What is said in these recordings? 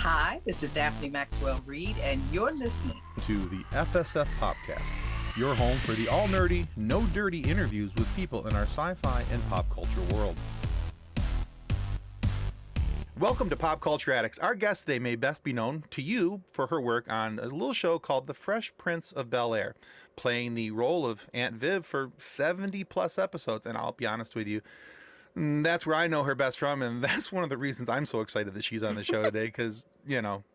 Hi, this is Daphne Maxwell Reid, and you're listening to the FSF Popcast, your home for the all-nerdy, no-dirty interviews with people in our sci-fi and pop culture world. Welcome to Pop Culture Addicts. Our guest today may best be known to you for her work on a little show called The Fresh Prince of Bel-Air, playing the role of Aunt Viv for 70-plus episodes, and I'll be honest with you, that's where I know her best from, and that's one of the reasons I'm so excited that she's on the show today, because, you know,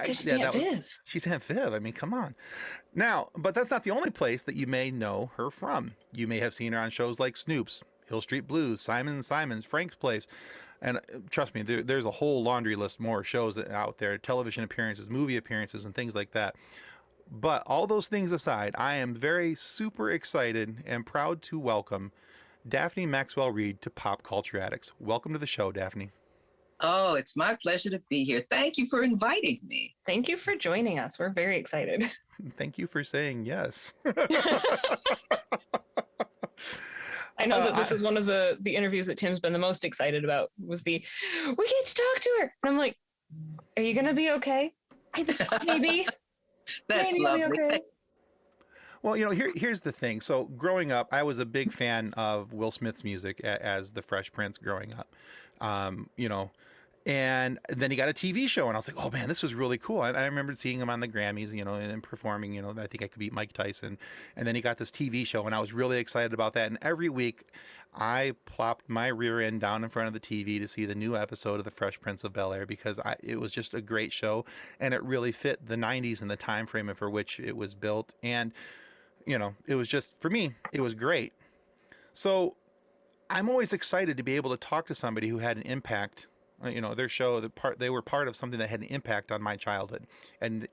she's Aunt Viv. She's Aunt Viv. I mean, come on. Now, but that's not the only place that you may know her from. You may have seen her on shows like Snoop's, Hill Street Blues, Simon & Simon's, Frank's Place, and trust me, there's a whole laundry list more shows out there, television appearances, movie appearances, and things like that. But all those things aside, I am very super excited and proud to welcome Daphne Maxwell Reid to Pop Culture Addicts. Welcome to the show, Daphne. Oh, it's my pleasure to be here. Thank you for inviting me. Thank you for joining us. We're very excited. Thank you for saying yes. I know that this is one of the interviews that Tim's been the most excited about, was we get to talk to her. And I'm like, are you going to be okay? Maybe. That's maybe lovely. Okay. Well, you know, here's the thing. So growing up, I was a big fan of Will Smith's music as the Fresh Prince growing up, you know, and then he got a TV show and I was like, oh man, this was really cool. And I remember seeing him on the Grammys, you know, and performing, you know, I think I could beat Mike Tyson. And then he got this TV show and I was really excited about that. And every week I plopped my rear end down in front of the TV to see the new episode of The Fresh Prince of Bel-Air because it was just a great show and it really fit the 90s and the time frame for which it was built. And you know, it was just, for me, it was great. So I'm always excited to be able to talk to somebody who had an impact, you know, their show, they were part of something that had an impact on my childhood. And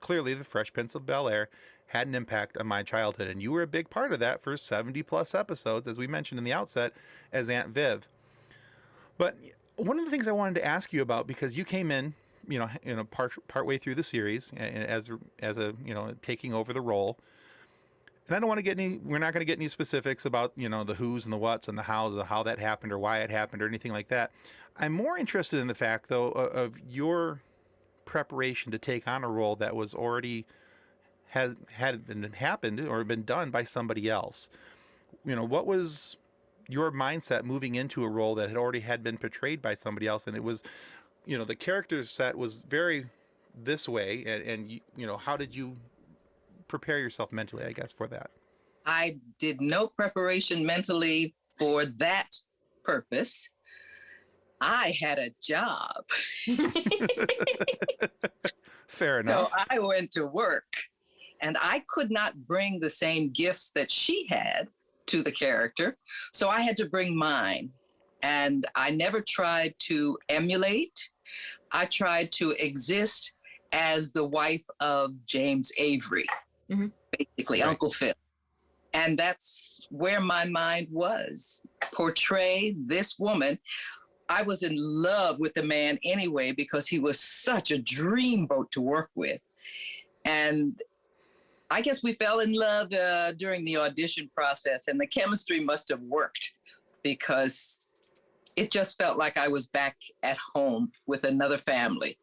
clearly the Fresh Prince of Bel-Air had an impact on my childhood. And you were a big part of that for 70 plus episodes, as we mentioned in the outset, as Aunt Viv. But one of the things I wanted to ask you about, because you came in, you know, part way through the series as a, you know, taking over the role. And I don't want to we're not going to get any specifics about, you know, the who's and the what's and the how's, how that happened or why it happened or anything like that. I'm more interested in the fact, though, of your preparation to take on a role that was already had happened or been done by somebody else. You know, what was your mindset moving into a role that had been portrayed by somebody else? And it was, you know, the character set was very this way. And you know, how did you prepare yourself mentally, I guess, for that? I did no preparation mentally for that purpose. I had a job. Fair enough. So I went to work and I could not bring the same gifts that she had to the character. So I had to bring mine. And I never tried to emulate. I tried to exist as the wife of James Avery. Mm-hmm. Basically, right. Uncle Phil. And that's where my mind was. Portray this woman. I was in love with the man anyway because he was such a dreamboat to work with. And I guess we fell in love during the audition process, and the chemistry must have worked because it just felt like I was back at home with another family.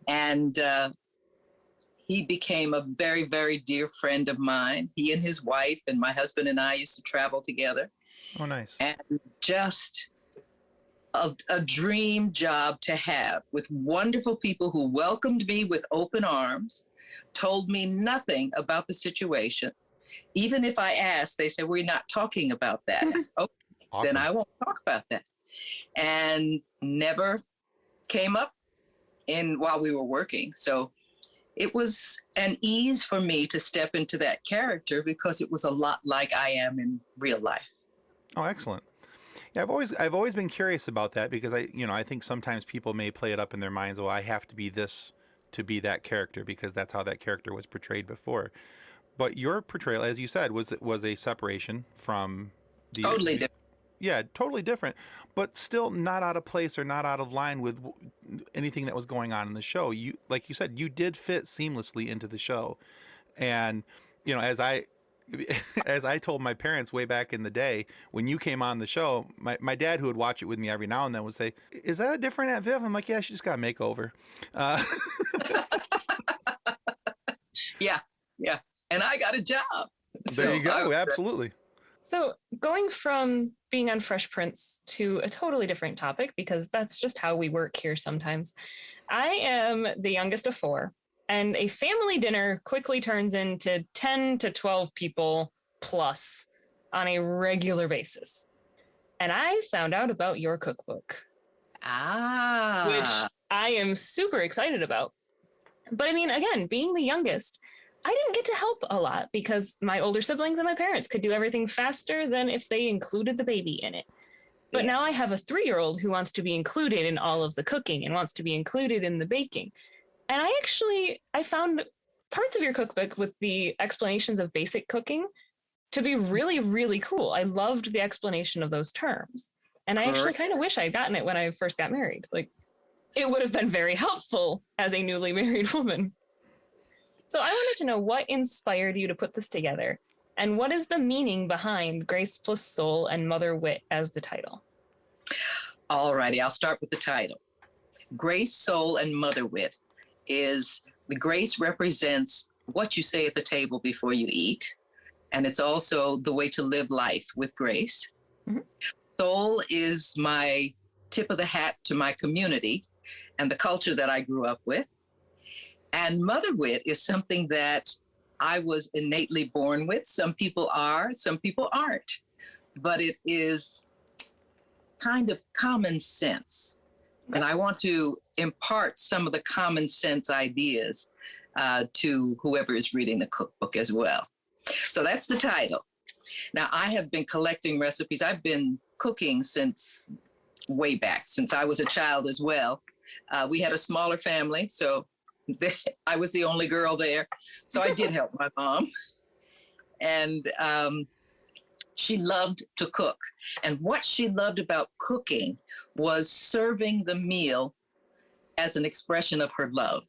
And he became a very, very dear friend of mine. He and his wife and my husband and I used to travel together. Oh, nice. And just a dream job to have with wonderful people who welcomed me with open arms, told me nothing about the situation. Even if I asked, they said, we're not talking about that. I said, okay, awesome. Then I won't talk about that. And never came up while we were working. So it was an ease for me to step into that character because it was a lot like I am in real life. Oh, excellent. Yeah, I've always been curious about that because I think sometimes people may play it up in their minds. Oh, I have to be this to be that character because that's how that character was portrayed before. But your portrayal, as you said, was a separation from the totally different. Yeah, totally different, but still not out of place or not out of line with anything that was going on in the show. You, like you said, you did fit seamlessly into the show. And, you know, as I as I told my parents way back in the day, when you came on the show, my dad, who would watch it with me every now and then, would say, "Is that a different Aunt Viv?" I'm like, "Yeah, she just got a makeover." Yeah, yeah. And I got a job. There you go. Absolutely. So going from being on Fresh Prince to a totally different topic, because that's just how we work here sometimes. I am the youngest of four, and a family dinner quickly turns into 10 to 12 people plus on a regular basis. And I found out about your cookbook, which I am super excited about. But I mean, again, being the youngest, I didn't get to help a lot because my older siblings and my parents could do everything faster than if they included the baby in it. But now I have a 3-year-old who wants to be included in all of the cooking and wants to be included in the baking. And I found parts of your cookbook with the explanations of basic cooking to be really, really cool. I loved the explanation of those terms. And I actually kind of wish I had gotten it when I first got married. Like, it would have been very helpful as a newly married woman. So I wanted to know what inspired you to put this together, and what is the meaning behind Grace plus Soul and Mother Wit as the title? All righty, I'll start with the title. Grace, Soul, and Mother Wit is the grace represents what you say at the table before you eat, and it's also the way to live life with grace. Mm-hmm. Soul is my tip of the hat to my community and the culture that I grew up with. And Mother Wit is something that I was innately born with. Some people are, some people aren't. But it is kind of common sense. And I want to impart some of the common sense ideas to whoever is reading the cookbook as well. So that's the title. Now, I have been collecting recipes. I've been cooking since way back, since I was a child as well. We had a smaller family, so I was the only girl there. So I did help my mom. And she loved to cook. And what she loved about cooking was serving the meal as an expression of her love.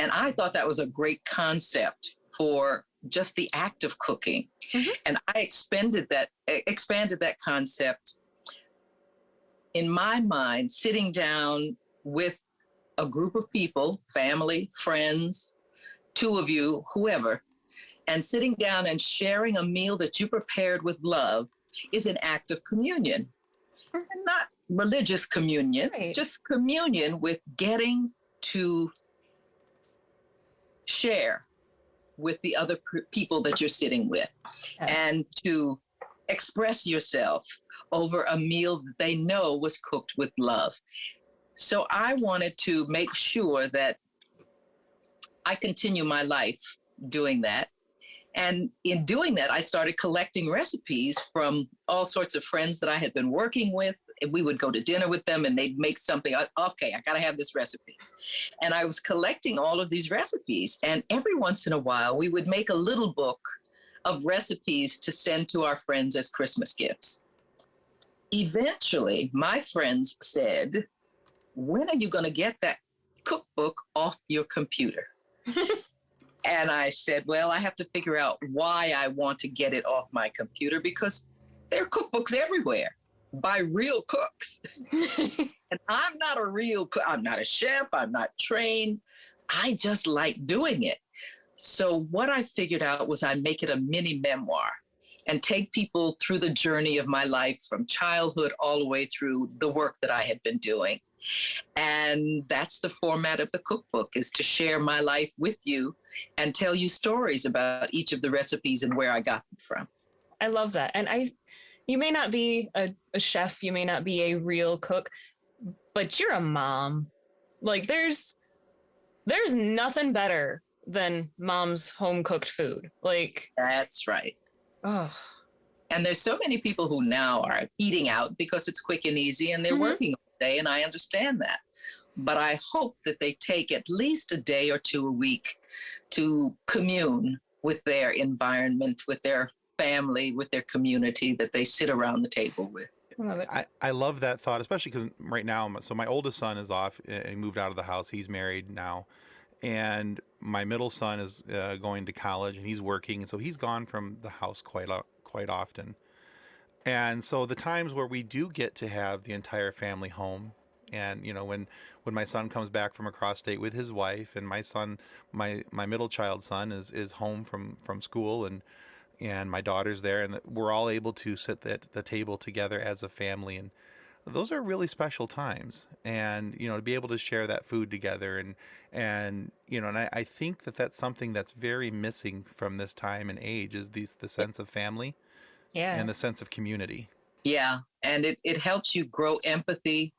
And I thought that was a great concept for just the act of cooking. Mm-hmm. And I expanded that concept in my mind, sitting down with a group of people, family, friends, 2 of you, whoever, and sitting down and sharing a meal that you prepared with love is an act of communion. And not religious communion, just communion with getting to share with the other people that you're sitting with, and to express yourself over a meal that they know was cooked with love. So I wanted to make sure that I continue my life doing that. And in doing that, I started collecting recipes from all sorts of friends that I had been working with. We would go to dinner with them and they'd make something. Okay, I got to have this recipe. And I was collecting all of these recipes. And every once in a while, we would make a little book of recipes to send to our friends as Christmas gifts. Eventually, my friends said, "When are you going to get that cookbook off your computer?" And I said, well, I have to figure out why I want to get it off my computer, because there are cookbooks everywhere by real cooks. And I'm not a real cook. I'm not a chef. I'm not trained. I just like doing it. So what I figured out was I'd make it a mini memoir and take people through the journey of my life from childhood all the way through the work that I had been doing. And that's the format of the cookbook, is to share my life with you and tell you stories about each of the recipes and where I got them from. I love that. And you may not be a chef, you may not be a real cook, but you're a mom. Like there's nothing better than mom's home cooked food. Like that's right. Oh. And there's so many people who now are eating out because it's quick and easy and they're working all day, and I understand that. But I hope that they take at least a day or 2 a week to commune with their environment, with their family, with their community that they sit around the table with. I love that thought, especially because right now, so my oldest son is off and moved out of the house. He's married now. And my middle son is going to college and he's working, so he's gone from the house quite often. And so the times where we do get to have the entire family home, and when my son comes back from across state with his wife, and my middle child son is home from school, and my daughter's there, and we're all able to sit at the table together as a family, and those are really special times. And to be able to share that food together, and I think that's something that's very missing from this time and age, is the sense of family. Yeah. And the sense of community. Yeah. And it helps you grow empathy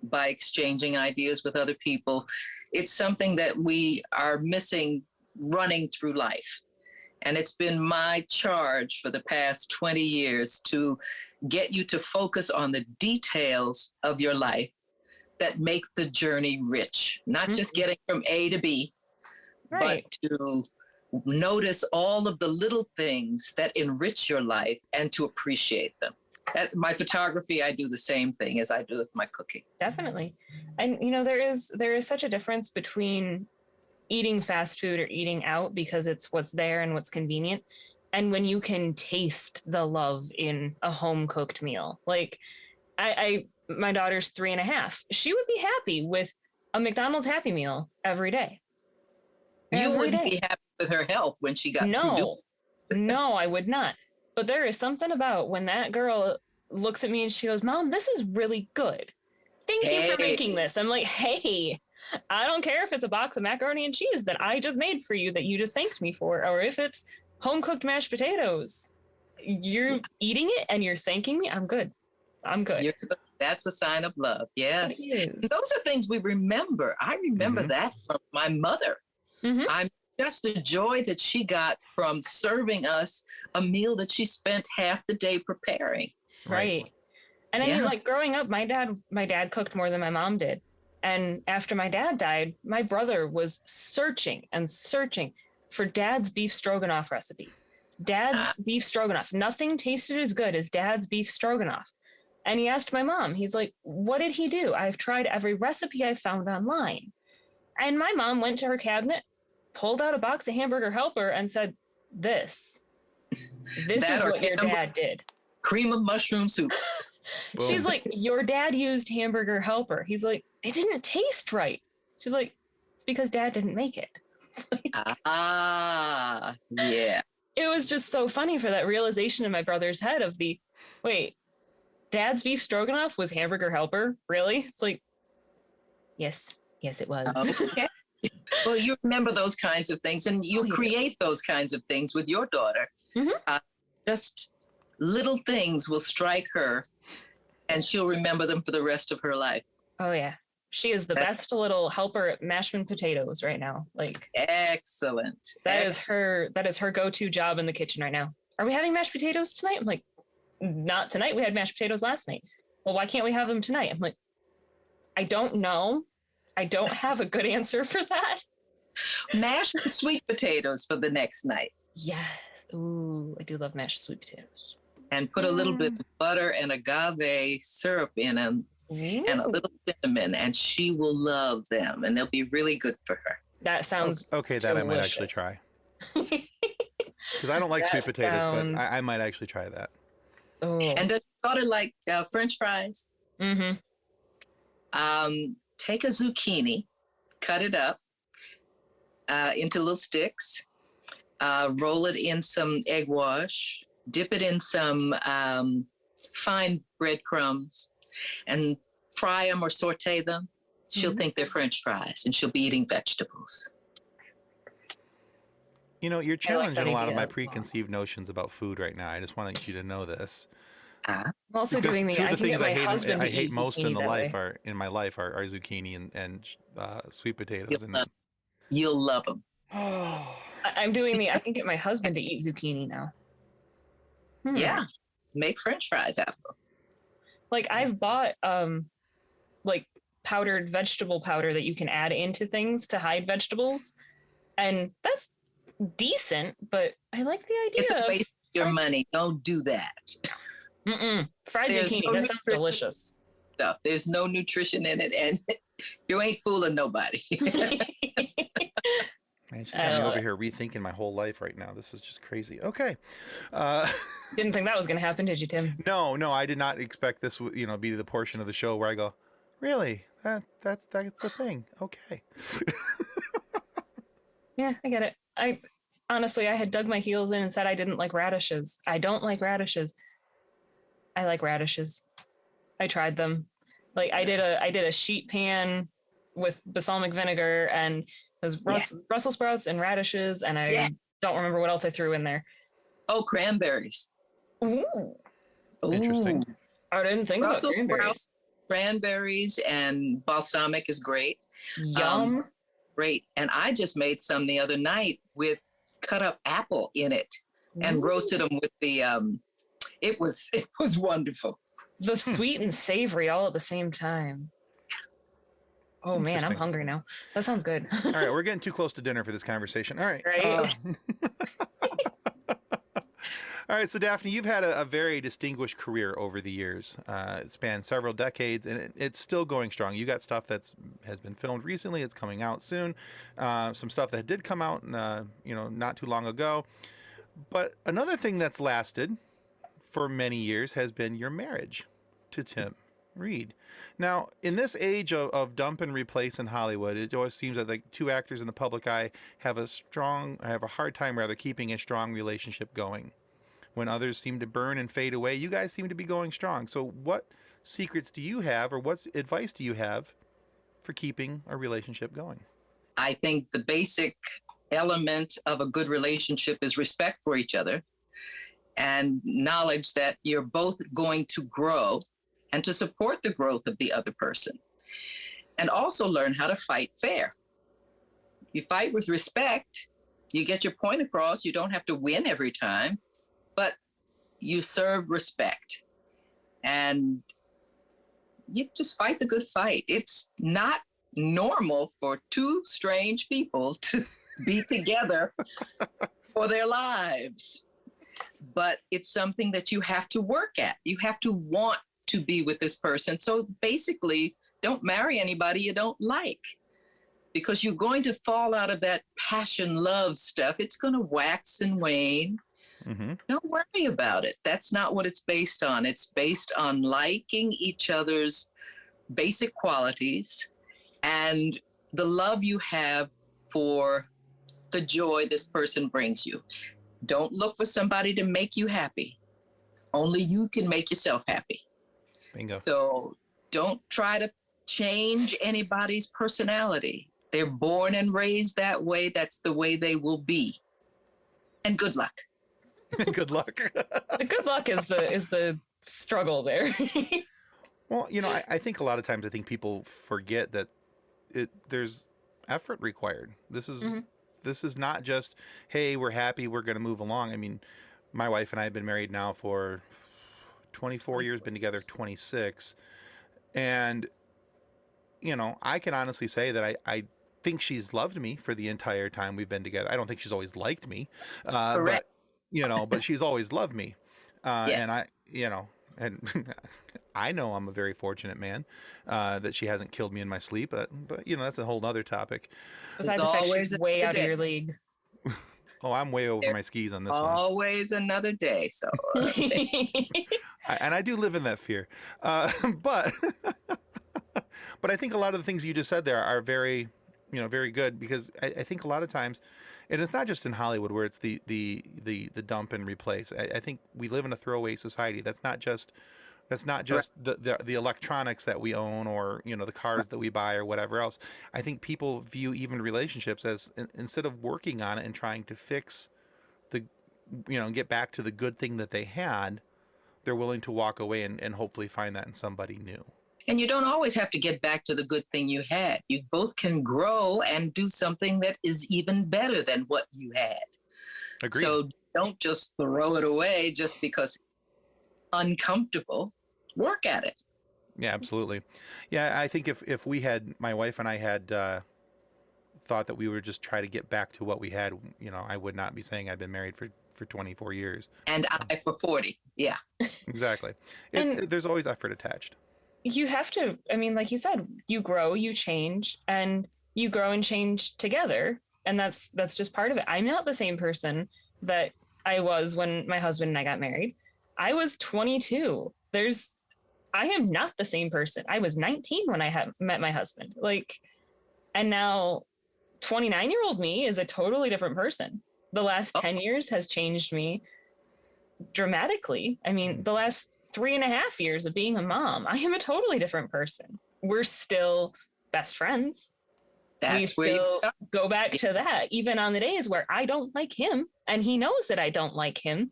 by exchanging ideas with other people. It's something that we are missing running through life. And it's been my charge for the past 20 years to get you to focus on the details of your life that make the journey rich, not just getting from A to B, Right. but to notice all of the little things that enrich your life and to appreciate them. At my photography, I do the same thing as I do with my cooking. Definitely. And there is such a difference between eating fast food or eating out because it's what's there and what's convenient, and when you can taste the love in a home cooked meal. Like my daughter's 3.5. She would be happy with a McDonald's Happy Meal every day. You wouldn't be happy with her health when she got through. No, I would not. But there is something about when that girl looks at me and she goes, "Mom, this is really good. Thank you for making this." I'm like, hey, I don't care if it's a box of macaroni and cheese that I just made for you that you just thanked me for, or if it's home cooked mashed potatoes. You're eating it and you're thanking me. I'm good. That's a sign of love. Yes. Those are things we remember. I remember that from my mother. I'm just the joy that she got from serving us a meal that she spent half the day preparing. Right. And I mean, like growing up, my dad cooked more than my mom did. And after my dad died, my brother was searching for Dad's beef stroganoff recipe. Dad's beef stroganoff. Nothing tasted as good as Dad's beef stroganoff. And he asked my mom, he's like, "What did he do? I've tried every recipe I found online." And my mom went to her cabinet, pulled out a box of Hamburger Helper and said, This is what your dad did. Cream of mushroom soup. She's like, "Your dad used Hamburger Helper." He's like, "It didn't taste right." She's like, "It's because Dad didn't make it." Yeah. It was just so funny for that realization in my brother's head of wait, Dad's beef stroganoff was Hamburger Helper? Really? It's like, yes, it was. Okay. Well, you remember those kinds of things, and you create those kinds of things with your daughter. Just little things will strike her, and she'll remember them for the rest of her life. Oh, yeah. She is the best little helper at mashed potatoes right now. Like, excellent. That is her go-to job in the kitchen right now. Are we having mashed potatoes tonight? I'm like, not tonight. We had mashed potatoes last night. Well, why can't we have them tonight? I'm like, I don't know. I don't have a good answer for that. Mash the sweet potatoes for the next night. Yes. Ooh, I do love mashed sweet potatoes. And put a little bit of butter and agave syrup in them. And a little cinnamon, and she will love them, and they'll be really good for her. That sounds okay. That delicious. I might actually try. Because I don't like sweet potatoes, but I might actually try that. Oh. And does your daughter like French fries? Mm-hmm. Take a zucchini, cut it up into little sticks, roll it in some egg wash, dip it in some fine breadcrumbs, and fry them or saute them. She'll think they're French fries, and she'll be eating vegetables. You're challenging a lot of my preconceived notions about food right now. I just want you to know this. I'm also because doing two of the things I hate most in my life are zucchini and sweet potatoes. You'll love them. I'm doing I can get my husband to eat zucchini now. Yeah, make French fries out of them. Like I've bought like powdered vegetable powder that you can add into things to hide vegetables, and that's decent, but I like the idea. It's a waste of your money. Don't do that. Fried zucchini, that sounds delicious. Stuff. There's no nutrition in it, and you ain't fooling nobody. Man, she's got me over here rethinking my whole life right now. This is just crazy. Okay. Didn't think that was going to happen, did you, Tim? No, I did not expect this would, be the portion of the show where I go, really? That's a thing. Okay. Yeah, I get it. Honestly, I had dug my heels in and said I didn't like radishes. I don't like radishes. I like radishes. I tried them. Like I did a sheet pan with balsamic vinegar, and it was Brussels sprouts and radishes, and I don't remember what else I threw in there. Oh, cranberries. Ooh. Interesting. I didn't think about cranberries. Cranberries and balsamic is great. Yum. Great. And I just made some the other night with cut up apple in it and roasted them with the it was wonderful. The sweet and savory all at the same time. Oh man, I'm hungry now. That sounds good. All right, we're getting too close to dinner for this conversation. All right. Right. All right, so Daphne, you've had a very distinguished career over the years. It spanned several decades, and it's still going strong. You got stuff has been filmed recently. It's coming out soon. Some stuff that did come out, not too long ago. But another thing that's lasted for many years has been your marriage to Tim Reid. Now, in this age of dump and replace in Hollywood, it always seems that like two actors in the public eye have a hard time keeping a strong relationship going. When others seem to burn and fade away, you guys seem to be going strong. So what secrets do you have, or what advice do you have for keeping a relationship going? I think the basic element of a good relationship is respect for each other and knowledge that you're both going to grow and to support the growth of the other person. And also learn how to fight fair. You fight with respect, you get your point across, you don't have to win every time, but you serve respect and you just fight the good fight. It's not normal for two strange people to be together for their lives, but it's something that you have to work at. You have to want to be with this person. So basically, don't marry anybody you don't like, because you're going to fall out of that passion love stuff. It's going to wax and wane. Mm-hmm. Don't worry about it. That's not what it's based on. It's based on liking each other's basic qualities and the love you have for the joy this person brings you. Don't look for somebody to make you happy. Only you can make yourself happy. Bingo. So don't try to change anybody's personality. They're born and raised that way. That's the way they will be. And good luck. Good luck. The good luck is the struggle there. Well, I think a lot of times people forget that there's effort required. This is not just, hey, we're happy, we're going to move along. I mean, my wife and I have been married now for 24 years, been together 26. And, I can honestly say that I think she's loved me for the entire time we've been together. I don't think she's always liked me. Correct. But she's always loved me. Yes. And I know I'm a very fortunate man, that she hasn't killed me in my sleep, but that's a whole other topic. Besides the fact she's way out of your league. Oh, I'm way over my skis on this one. Always another day. So, and I do live in that fear. But I think a lot of the things you just said there are very, very good, because I think a lot of times, and it's not just in Hollywood where it's the dump and replace. I think we live in a throwaway society. That's not just the electronics that we own, or the cars that we buy or whatever else. I think people view even relationships as, instead of working on it and trying to fix get back to the good thing that they had, they're willing to walk away and hopefully find that in somebody new. And you don't always have to get back to the good thing you had. You both can grow and do something that is even better than what you had. Agreed. So don't just throw it away just because it's uncomfortable. Work at it. Yeah, absolutely. Yeah, I think if my wife and I had thought that we would just try to get back to what we had, I would not be saying I've been married for 24 years. And I for 40. Yeah. Exactly. There's always effort attached. You have to, like you said, you grow, you change, and you grow and change together. And that's just part of it. I'm not the same person that I was when my husband and I got married. I was 22. I am not the same person. I was 19 when I met my husband. And now 29-year-old me is a totally different person. The last 10 years has changed me dramatically. I mean, the last 3.5 years of being a mom, I am a totally different person. We're still best friends. We still go back to that, even on the days where I don't like him and he knows that I don't like him.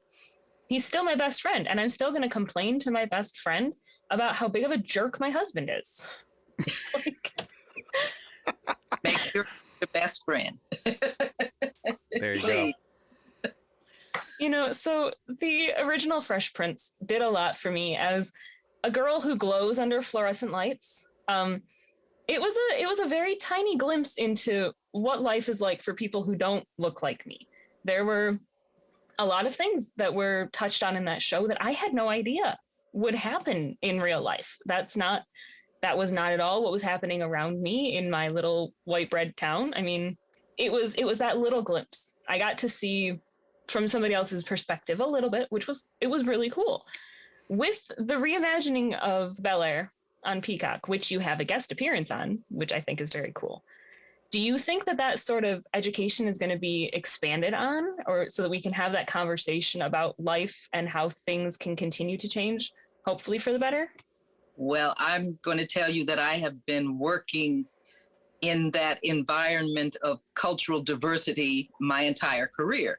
He's still my best friend, and I'm still going to complain to my best friend about how big of a jerk my husband is. Make your best friend. There you go. So the original Fresh Prince did a lot for me as a girl who glows under fluorescent lights. It was a very tiny glimpse into what life is like for people who don't look like me. There were a lot of things that were touched on in that show that I had no idea would happen in real life. That was not at all what was happening around me in my little white bread town. I mean, it was that little glimpse. I got to see from somebody else's perspective a little bit, it was really cool. With the reimagining of Bel-Air on Peacock, which you have a guest appearance on, which I think is very cool. Do you think that sort of education is going to be expanded on, or so that we can have that conversation about life and how things can continue to change, hopefully for the better? Well, I'm going to tell you that I have been working in that environment of cultural diversity my entire career.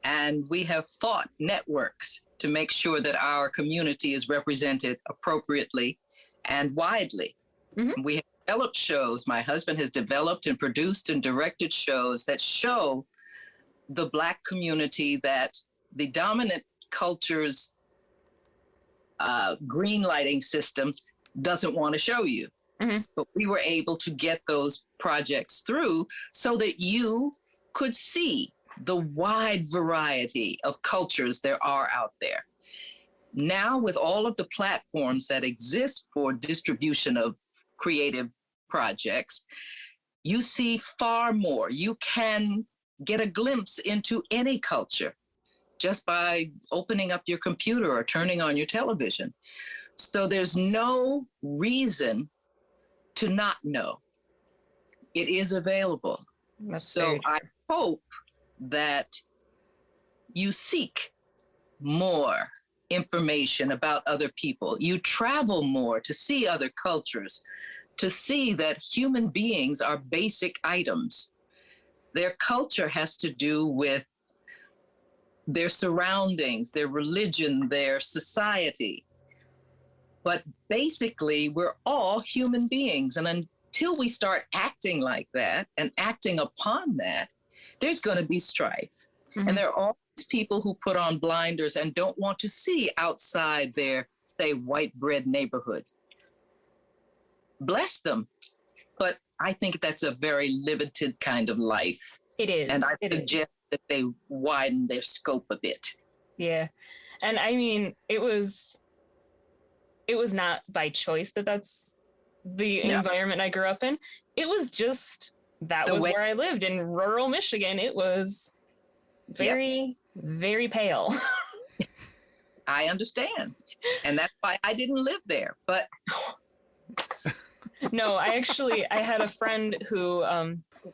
And we have fought networks to make sure that our community is represented appropriately and widely. Mm-hmm. We have developed shows. My husband has developed and produced and directed shows that show the Black community that the dominant culture's green lighting system doesn't want to show you. Mm-hmm. But we were able to get those projects through so that you could see the wide variety of cultures there are out there. Now, with all of the platforms that exist for distribution of creative projects, you see far more. You can get a glimpse into any culture just by opening up your computer or turning on your television. So there's no reason to not know. It is available. So I hope that you seek more information about other people. You travel more to see other cultures, to see that human beings are basic items. Their culture has to do with their surroundings, their religion, their society. But basically, we're all human beings. And until we start acting like that and acting upon that, there's going to be strife. Mm-hmm. And there are always people who put on blinders and don't want to see outside their, say, white bread neighborhood. Bless them. But I think that's a very limited kind of life. It is. And I suggest that they widen their scope a bit. Yeah. And I mean, it was not by choice that's the environment I grew up in. It was just, that was where I lived in rural Michigan. It was very, very pale. I understand. And that's why I didn't live there. But no, I had a friend who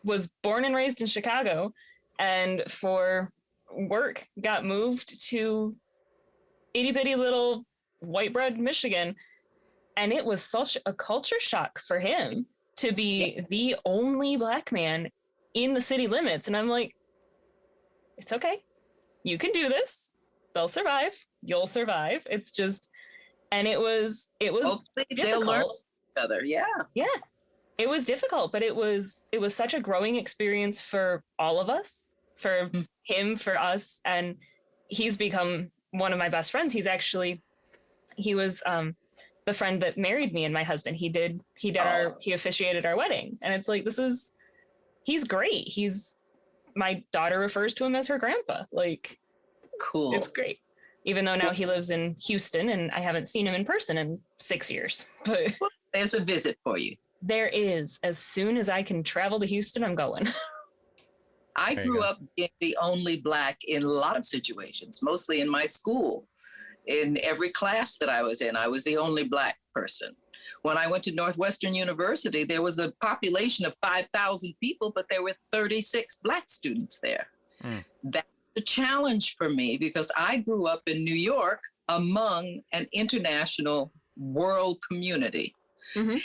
was born and raised in Chicago, and for work got moved to itty bitty little white bread Michigan. And it was such a culture shock for him to be the only Black man in the city limits. And I'm like, it's okay. You can do this. They'll survive. You'll survive. It's just, and it was hopefully difficult. They'll learn each other. Yeah. Yeah. It was difficult, but it was such a growing experience for all of us, for him, for us. And he's become one of my best friends. He was the friend that married me and my husband. He officiated our wedding. And it's like, he's great. My daughter refers to him as her grandpa. Like, cool. It's great. Even though now he lives in Houston and I haven't seen him in person in 6 years. But there's a visit for you. There is. As soon as I can travel to Houston, I'm going. I There you grew go. up being the only Black in a lot of situations, mostly in my school. In every class that I was in, I was the only Black person. When I went to Northwestern University, there was a population of 5,000 people, but there were 36 Black students there. Mm. That's a challenge for me because I grew up in New York among an international world community. Mm-hmm.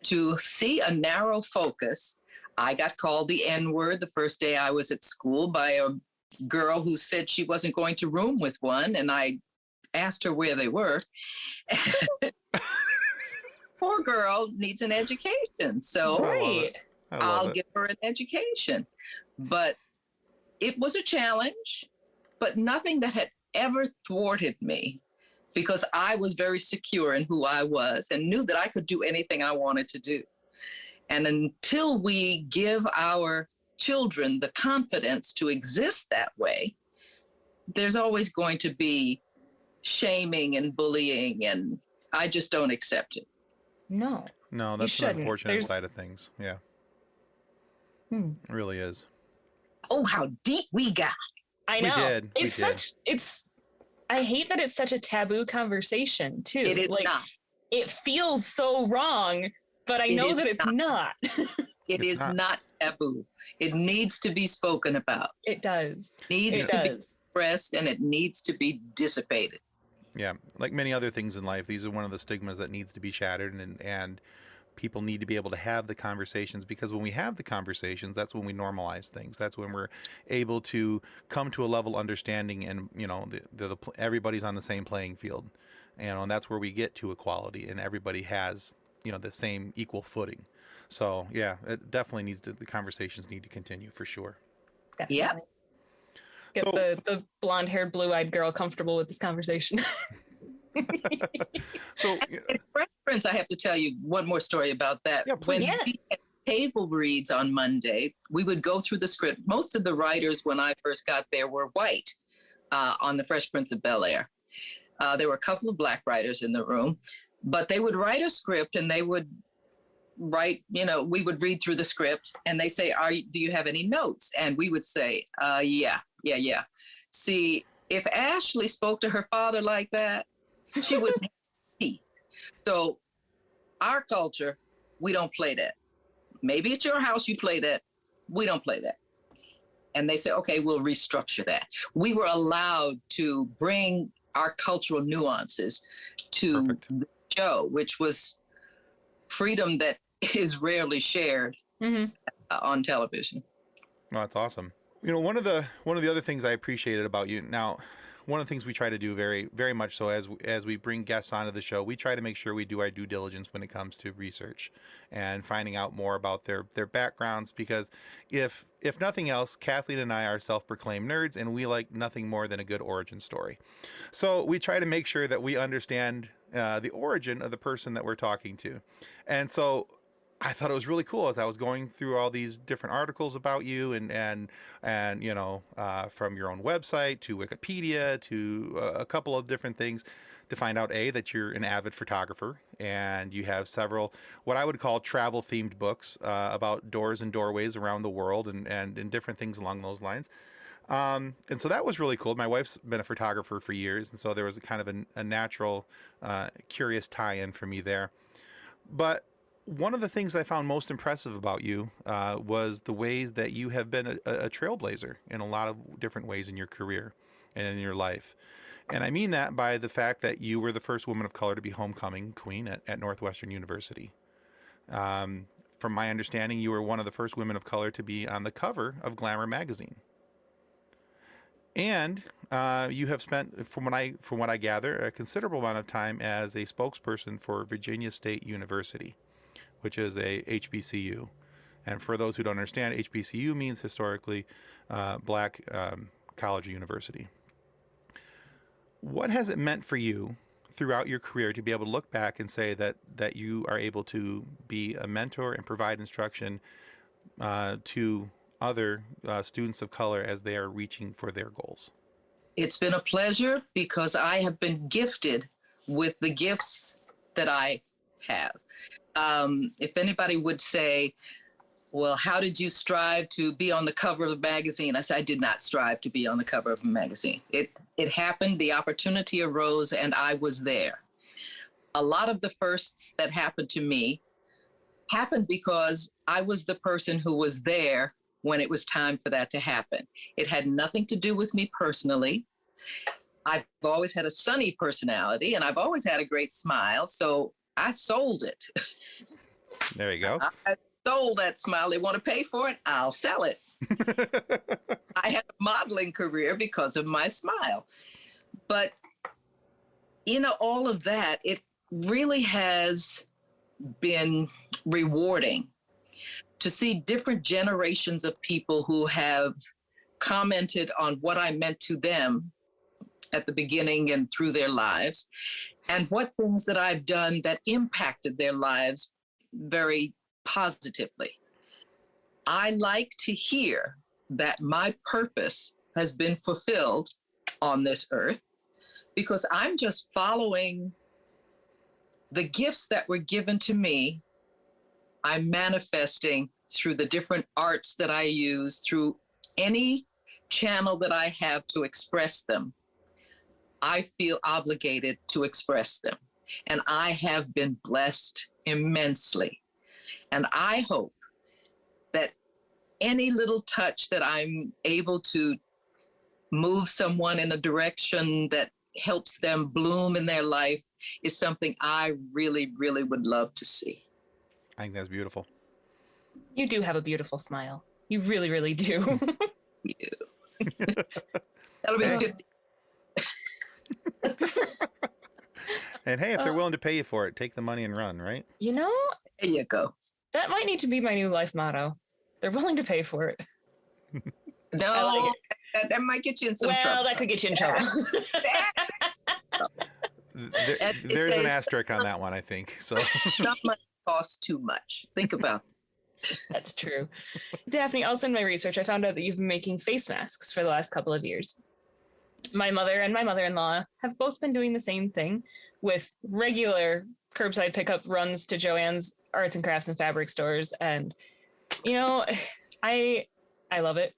To see a narrow focus, I got called the N-word the first day I was at school by a girl who said she wasn't going to room with one, and I asked her where they were. Poor girl needs an education, so Right. I love I'll it. give her an education. But it was a challenge, but nothing that had ever thwarted me because I was very secure in who I was and knew that I could do anything I wanted to do. And until we give our children the confidence to exist that way, there's always going to be shaming and bullying, and I just don't accept it. No. No, that's an shouldn't. unfortunate There's- side of things. Yeah, Hmm. it really is. Oh, how deep we got. I We know. did. We It's did. such. It's. I hate that it's such a taboo conversation too. It is like, not. It feels so wrong, but I It know is that it's not. It It's is not. not taboo. It needs to be spoken about. It does. Needs It to be does. expressed, and it needs to be dissipated. Yeah, like many other things in life, these are one of the stigmas that needs to be shattered, and people need to be able to have the conversations, because when we have the conversations, that's when we normalize things. That's when we're able to come to a level understanding, and everybody's on the same playing field, and that's where we get to equality, and everybody has the same equal footing. So yeah, it definitely needs to. The conversations need to continue for sure. Definitely. Yeah. Get So- the blonde-haired, blue-eyed girl comfortable with this conversation. So And Fresh Prince, I have to tell you one more story about that. Yeah, please. When we had table reads on Monday, we would go through the script. Most of the writers, when I first got there, were white on the Fresh Prince of Bel-Air. There were a couple of Black writers in the room, but they would write a script and they would write, we would read through the script and they say, do you have any notes? And we would say, yeah. See, if Ashley spoke to her father like that, she wouldn't have teeth. So our culture, we don't play that. Maybe at your house you play that. We don't play that. And they say, okay, we'll restructure that. We were allowed to bring our cultural nuances to Perfect. the show, which was freedom that is rarely shared Mm-hmm. on television. Well, that's awesome. One of the other things I appreciated about you now, one of the things we try to do very, very much so as we bring guests onto the show, we try to make sure we do our due diligence when it comes to research and finding out more about their backgrounds, because if nothing else, Kathleen and I are self-proclaimed nerds, and we like nothing more than a good origin story. So we try to make sure that we understand the origin of the person that we're talking to. And so I thought it was really cool as I was going through all these different articles about you and from your own website to Wikipedia to a couple of different things, to find out that you're an avid photographer and you have several what I would call travel themed books about doors and doorways around the world and different things along those lines. And so that was really cool. My wife's been a photographer for years, and so there was a kind of a natural, curious tie-in for me there. But one of the things I found most impressive about you was the ways that you have been a trailblazer in a lot of different ways in your career and in your life. And I mean that by the fact that you were the first woman of color to be homecoming queen at Northwestern University. From my understanding, you were one of the first women of color to be on the cover of Glamour Magazine. And you have spent, from what I gather, a considerable amount of time as a spokesperson for Virginia State University, which is a HBCU. And for those who don't understand, HBCU means historically Black college or university. What has it meant for you throughout your career to be able to look back and say that you are able to be a mentor and provide instruction to other students of color as they are reaching for their goals? It's been a pleasure because I have been gifted with the gifts that I have. If anybody would say, well, how did you strive to be on the cover of the magazine? I said, I did not strive to be on the cover of a magazine. It happened, the opportunity arose, and I was there. A lot of the firsts that happened to me happened because I was the person who was there when it was time for that to happen. It had nothing to do with me personally. I've always had a sunny personality, and I've always had a great smile, so I sold it. There you go. I sold that smile. They want to pay for it, I'll sell it. I had a modeling career because of my smile. But, all of that, it really has been rewarding to see different generations of people who have commented on what I meant to them at the beginning and through their lives, and what things that I've done that impacted their lives very positively. I like to hear that my purpose has been fulfilled on this earth because I'm just following the gifts that were given to me. I'm manifesting through the different arts that I use, through any channel that I have to express them. I feel obligated to express them. And I have been blessed immensely. And I hope that any little touch that I'm able to move someone in a direction that helps them bloom in their life is something I really, really would love to see. I think that's beautiful. You do have a beautiful smile. You really, really do. That'll be good. And hey, if they're willing to pay you for it, take the money and run, right? There you go. That might need to be my new life motto. They're willing to pay for it. No, that might get you in some trouble. Well, that could get you in trouble. There's an asterisk on that one, I think. So Not much costs too much. Think about it. That's true. Daphne, also in my research, I found out that you've been making face masks for the last couple of years. My mother and my mother-in-law have both been doing the same thing with regular curbside pickup runs to Joann's arts and crafts and fabric stores. And, I love it.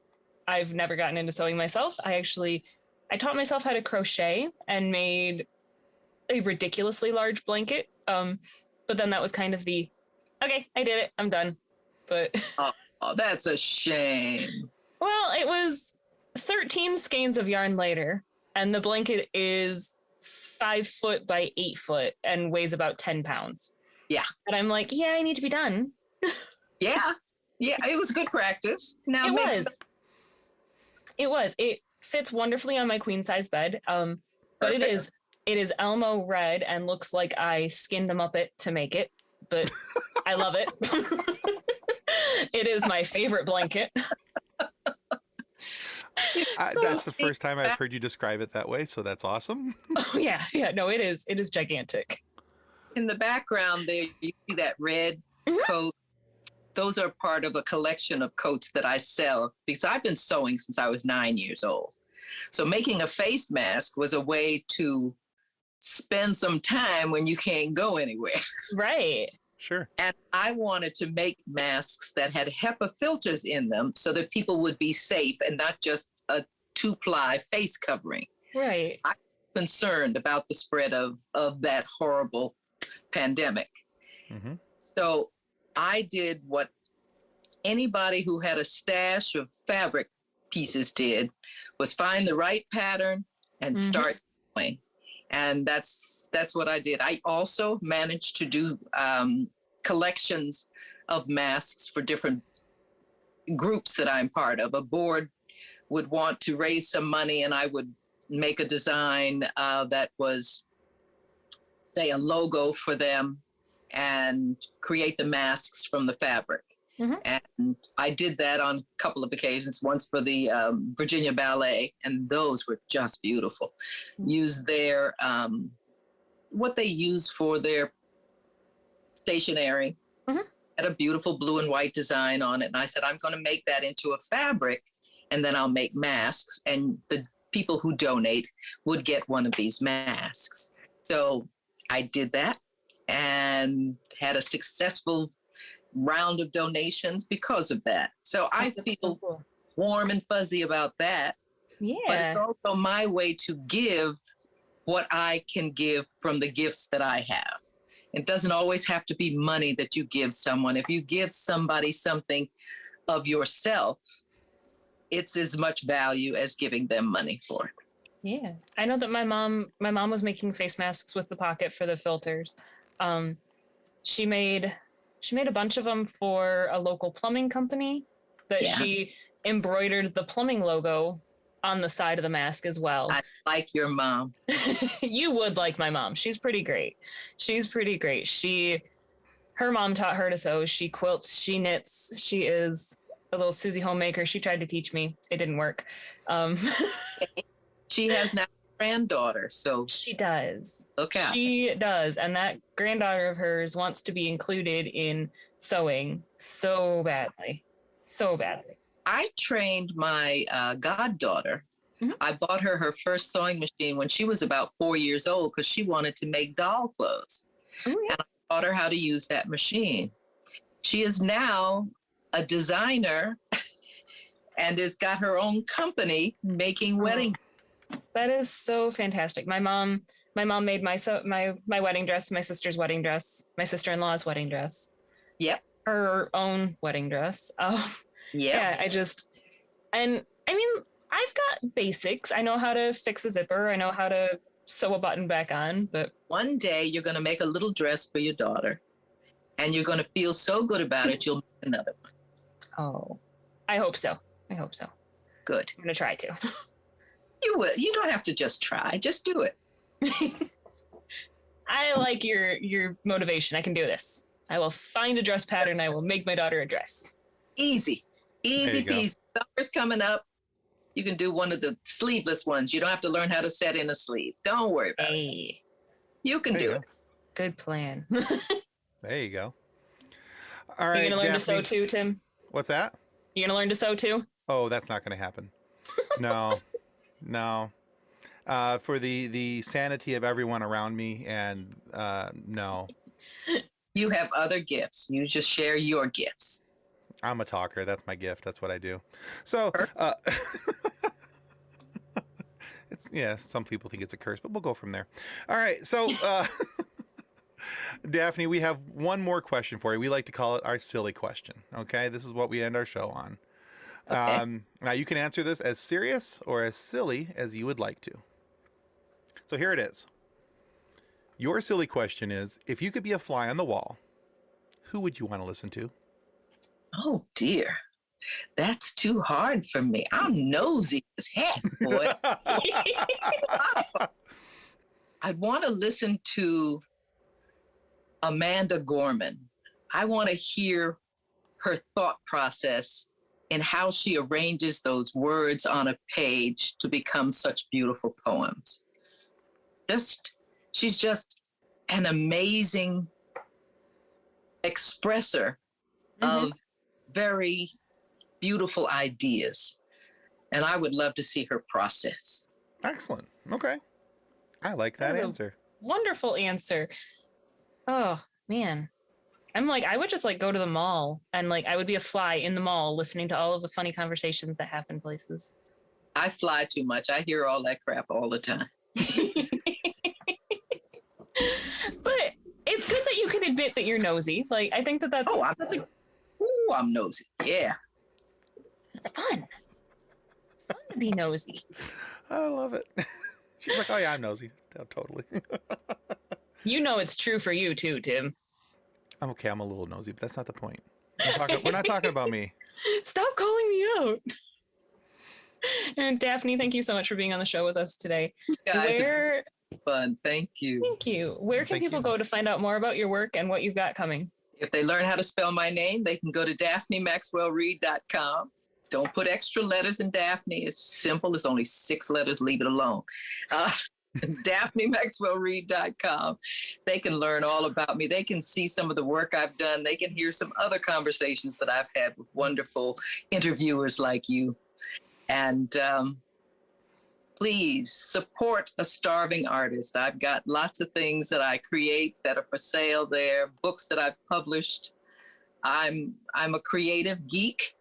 I've never gotten into sewing myself. I taught myself how to crochet and made a ridiculously large blanket. But then that was kind of okay, I did it, I'm done. But oh, that's a shame. Well, it was 13 skeins of yarn later, and the blanket is 5 foot by 8 foot and weighs about 10 pounds. Yeah. And I'm like, yeah, I need to be done. Yeah. Yeah, it was good practice. Now It was. It fits wonderfully on my queen size bed. But it is Elmo red and looks like I skinned them up to make it, but I love it. It is my favorite blanket. That's the first time I've heard you describe it that way, so that's awesome. Oh yeah. No, it is gigantic. In the background there, you see that red coat. Those are part of a collection of coats that I sell because I've been sewing since I was 9 years old. So making a face mask was a way to spend some time when you can't go anywhere. Right. Sure. And I wanted to make masks that had HEPA filters in them so that people would be safe and not just a 2-ply face covering. Right. I'm concerned about the spread of that horrible pandemic. Mm-hmm. So I did what anybody who had a stash of fabric pieces did, was find the right pattern and start sewing. And that's what I did. I also managed to do collections of masks for different groups that I'm part of. A board would want to raise some money and I would make a design that was, say, a logo for them and create the masks from the fabric. And I did that on a couple of occasions, once for the Virginia Ballet, and those were just beautiful. Used their, what they use for their stationery, had a beautiful blue and white design on it. And I said, I'm going to make that into a fabric, and then I'll make masks. And the people who donate would get one of these masks. So I did that and had a successful round of donations because of that. So I That's feel so cool. warm and fuzzy about that. Yeah. But it's also my way to give what I can give from the gifts that I have. It doesn't always have to be money that you give someone. If you give somebody something of yourself, it's as much value as giving them money for it. Yeah. I know that my mom was making face masks with the pocket for the filters. She made a bunch of them for a local plumbing company that Yeah. she embroidered the plumbing logo on the side of the mask as well. I like your mom. You would like my mom. She's pretty great. Her mom taught her to sew. She quilts, she knits. She is a little Susie homemaker. She tried to teach me. It didn't work. She has now a granddaughter, so She does. look out. She does. And that granddaughter of hers wants to be included in sewing so badly. So badly. I trained my goddaughter. Mhm. I bought her first sewing machine when she was about 4 years old because she wanted to make doll clothes. Oh, yeah. And I taught her how to use that machine. She is now a designer and has got her own company making wedding. That is so fantastic. My mom made my wedding dress, my sister's wedding dress, my sister-in-law's wedding dress. Yep. Her own wedding dress. Yeah. Yeah, and I mean, I've got basics. I know how to fix a zipper. I know how to sew a button back on, but One day you're going to make a little dress for your daughter and you're going to feel so good about it, you'll make another one. oh, I hope so. Good. I'm going to try to. You will. You don't have to just try. Just do it. I like your motivation. I can do this. I will find a dress pattern. I will make my daughter a dress. Easy. Easy There you go. peasy. Summer's coming up. You can do one of the sleeveless ones. You don't have to learn how to set in a sleeve. Don't worry about it. Hey, You can There you do go. it. good plan. There you go. All right, You gonna learn to sew Daphne. too, Tim? What's that? You gonna learn to sew too? Oh, that's not going to happen. No, no. For the sanity of everyone around me, and no, You have other gifts. You just share your gifts. I'm a talker. That's my gift. That's what I do. So, some people think it's a curse, but we'll go from there. All right. So, Daphne, we have one more question for you. We like to call it our silly question. Okay. This is what we end our show on. Okay. Now, you can answer this as serious or as silly as you would like to. So here it is. Your silly question is, if you could be a fly on the wall, who would you want to listen to? Oh, dear. That's too hard for me. I'm nosy as heck, boy. I'd want to listen to Amanda Gorman. I want to hear her thought process and how she arranges those words on a page to become such beautiful poems. She's just an amazing expresser of very beautiful ideas. And I would love to see her process. Excellent. Okay. I like that Oh. answer. Wonderful answer. Oh man. I would just go to the mall and I would be a fly in the mall listening to all of the funny conversations that happen places. I fly too much. I hear all that crap all the time. But it's good that you can admit that you're nosy. I think that's I'm nosy. Yeah. it's fun. It's fun to be nosy. I love it. She's like, oh yeah, I'm nosy. Totally. You know it's true for you too, Tim. I'm okay. I'm a little nosy, but that's not the point. We're not talking about me. Stop calling me out. And Daphne, thank you so much for being on the show with us today. Guys, Where fun. Thank you. Thank you. Where can Thank people you. go to find out more about your work and what you've got coming? If they learn how to spell my name, they can go to DaphneMaxwellReid.com. Don't put extra letters in Daphne. It's simple. It's only 6 letters. Leave it alone. DaphneMaxwellReid.com. They can learn all about me. They can see some of the work I've done. They can hear some other conversations that I've had with wonderful interviewers like you. And please support a starving artist. I've got lots of things that I create that are for sale there, books that I've published. I'm a creative geek,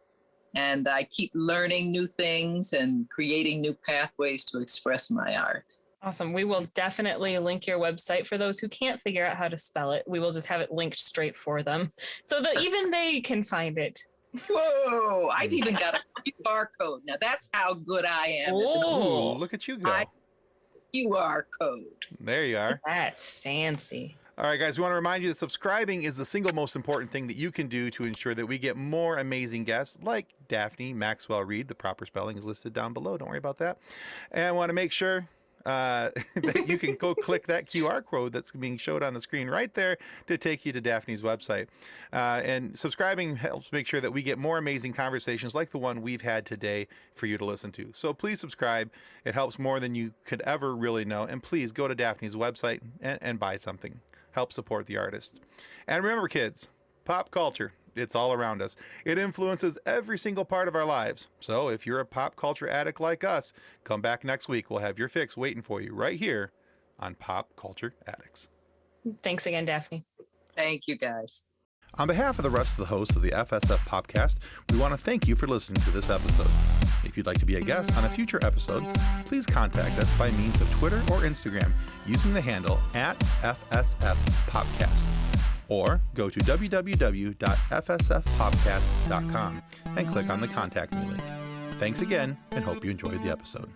and I keep learning new things and creating new pathways to express my art. Awesome. We will definitely link your website for those who can't figure out how to spell it. We will just have it linked straight for them so that even they can find it. Whoa, I've even got a QR code. Now that's how good I am. Ooh, look at you go. QR code. There you are. That's fancy. All right, guys, we want to remind you that subscribing is the single most important thing that you can do to ensure that we get more amazing guests like Daphne Maxwell Reid. The proper spelling is listed down below. Don't worry about that. And I want to make sure that you can go click that QR code that's being showed on the screen right there to take you to Daphne's website. And subscribing helps make sure that we get more amazing conversations like the one we've had today for you to listen to. So please subscribe. It helps more than you could ever really know. And please go to Daphne's website and buy something. Help support the artists. And remember, kids, pop culture, it's all around us. It influences every single part of our lives. So if you're a pop culture addict like us, come back next week. We'll have your fix waiting for you right here on Pop Culture Addicts. Thanks again, Daphne. Thank you, guys. On behalf of the rest of the hosts of the FSF Popcast, we want to thank you for listening to this episode. If you'd like to be a guest on a future episode, please contact us by means of Twitter or Instagram using the handle @FSFPopcast. Or go to www.fsfpopcast.com and click on the Contact Me link. Thanks again, and hope you enjoyed the episode.